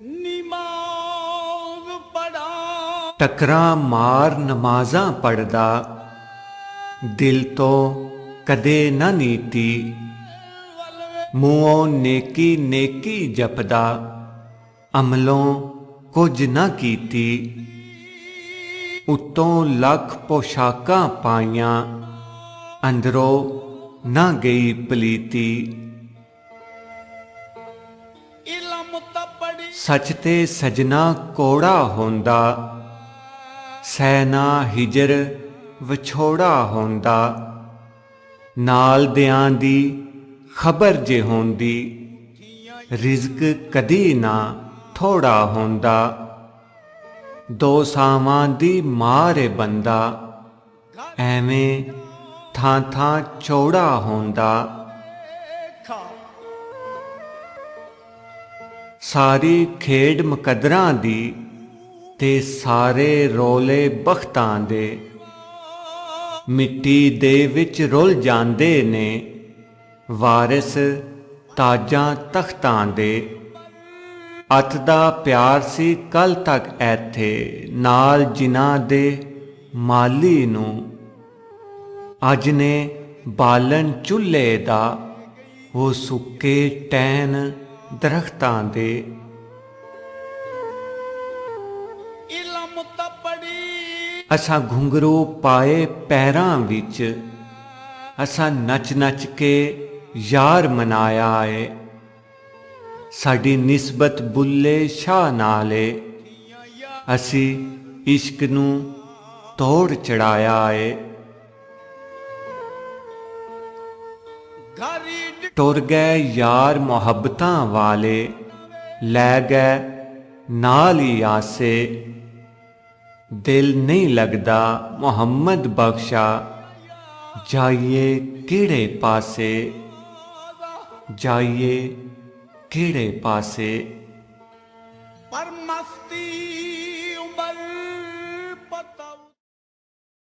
नमाज पढ़ा टकरा मार नमाज़ां पढ़दा, दिल तो कदे न नीती। मूहों नेकी नेकी जपदा, अमलों कुछ न कीती। उत्तों लख पोशाकां पाइयां, अंदरों न गई पलीती। इल्म ता पढ़ी सच ते सजना कोड़ा होंदा, सैना हिजर विछोड़ा होंदा। नाल दियां दी खबर जे होंदी, रिज़्क कदी ना थोड़ा होंदा। दो सावां दी मार ए बंदा, एवें थां थां चौड़ा होंदा। खा सारी खेड मुकदरां दी, ते सारे रोले बख्तां दे। मिट्टी दे विच रुल जांदे ने, वारिस ताजां तख्तां दे। अत दा प्यार सी कल तक ऐथे, नाल जिन्हां दे माली नूं। अज ने बालन चुल्हे दा, वो सुक्के टैन दरख्तां दे। इल्म ता पढ़ी असां घुंघरू पाए पैरां विच, असां नच नच के यार मनाया है। साडी निस्बत बुल्ले शाह नाल है, असी इश्क नूं तोड़ चढ़ाया है। घरी टुर गए यार मुहब्बतां वाले, लै गए नाल ही आसे। दिल नहीं लगदा मुहम्मद बख्शा, जाइए केड़े पासे। जाइए केड़े पासे। पर मस्ती उमर पता